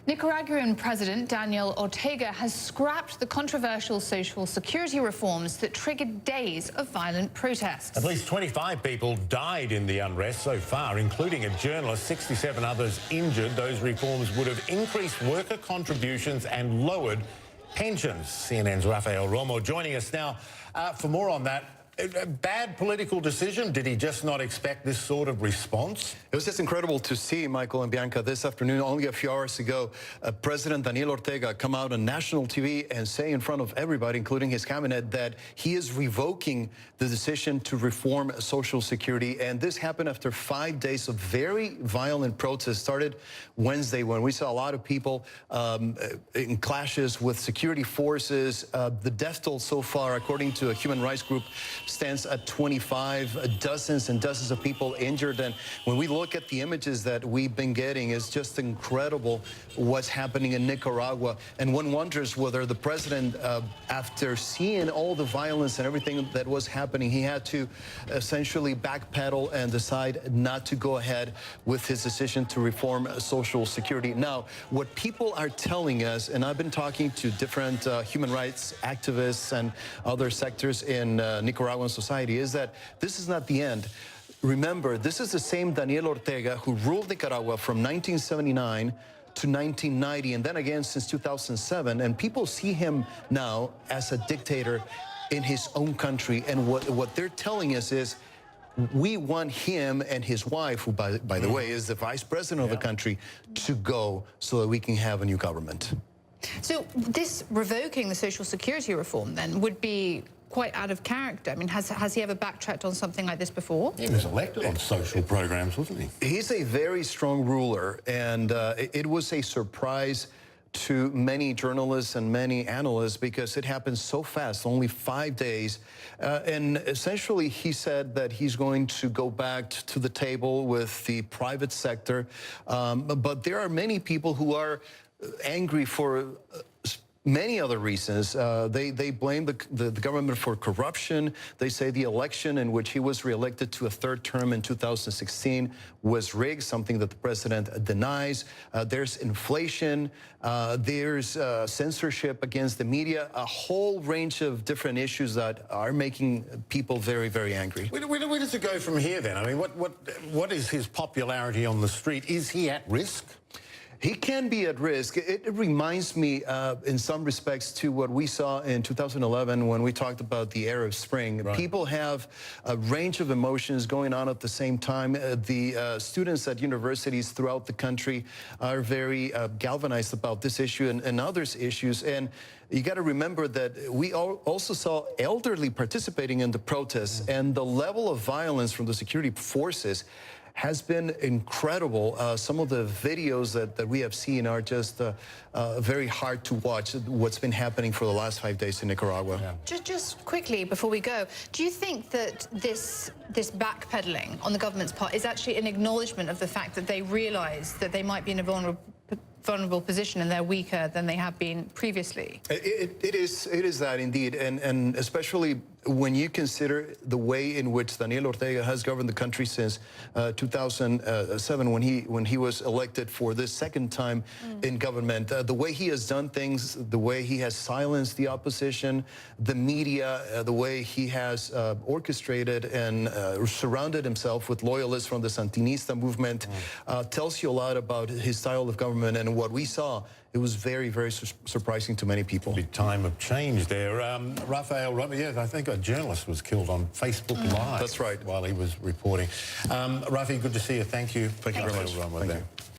Nicaraguan President Daniel Ortega has scrapped the controversial social security reforms that triggered days of violent protests. At least 25 people died in the unrest so far, including a journalist, 67 others injured. Those reforms would have increased worker contributions and lowered pensions. CNN's Rafael Romo joining us now for more on that. A bad political decision? Did he just not expect this sort of response? It was just incredible to see, Michael and Bianca, this afternoon, only a few hours ago, President Daniel Ortega come out on national TV and say in front of everybody, including his cabinet, that he is revoking the decision to reform Social Security. And this happened after 5 days of very violent protests. Started Wednesday when we saw a lot of people in clashes with security forces. The death toll so far, according to a human rights group, stands at 25, dozens and dozens of people injured. And when we look at the images that we've been getting, it's just incredible what's happening in Nicaragua. And one wonders whether the president, after seeing all the violence and everything that was happening, he had to essentially backpedal and decide not to go ahead with his decision to reform Social Security. Now, what people are telling us, and I've been talking to different human rights activists and other sectors in Nicaraguan society, is that this is not the end. Remember, this is the same Daniel Ortega who ruled Nicaragua from 1979 to 1990, and then again since 2007, and people see him now as a dictator in his own country. And what they're telling us is, we want him and his wife, who by the way is the vice president of the country, to go so that we can have a new government. So this revoking the Social Security reform then would be quite out of character. I mean, has he ever backtracked on something like this before? He was elected on social programs, wasn't he? He's a very strong ruler, and it was a surprise to many journalists and many analysts because it happened so fast, only 5 days. And essentially, he said that he's going to go back to the table with the private sector. But there are many people who are angry for many other reasons. They blame the government for corruption. They say the election in which he was reelected to a third term in 2016 was rigged, something that the president denies. There's inflation. There's censorship against the media, a whole range of different issues that are making people very, very angry. Where does it go from here then? I mean, what is his popularity on the street? Is he at risk? He can be at risk. It reminds me, in some respects, to what we saw in 2011 when we talked about the Arab Spring. Right. People have a range of emotions going on at the same time. The students at universities throughout the country are very galvanized about this issue and others issues. And you got to remember that we also saw elderly participating in the protests, and the level of violence from the security forces has been incredible. Some of the videos that we have seen are just very hard to watch, what's been happening for the last 5 days in Nicaragua. Yeah. Just quickly, before we go, do you think that this backpedaling on the government's part is actually an acknowledgement of the fact that they realize that they might be in a vulnerable position and they're weaker than they have been previously? It is that indeed, and especially when you consider the way in which Daniel Ortega has governed the country since 2007, when he was elected for this second time in government. The way he has done things, the way he has silenced the opposition, the media, the way he has orchestrated and surrounded himself with loyalists from the Sandinista movement tells you a lot about his style of government. And what we saw, it was very, very surprising to many people. Big time of change there. Rafael Romo, yeah, I think a journalist was killed on Facebook Live. That's right. While he was reporting. Rafi, good to see you. Thank you. Thank you very much. Romo there.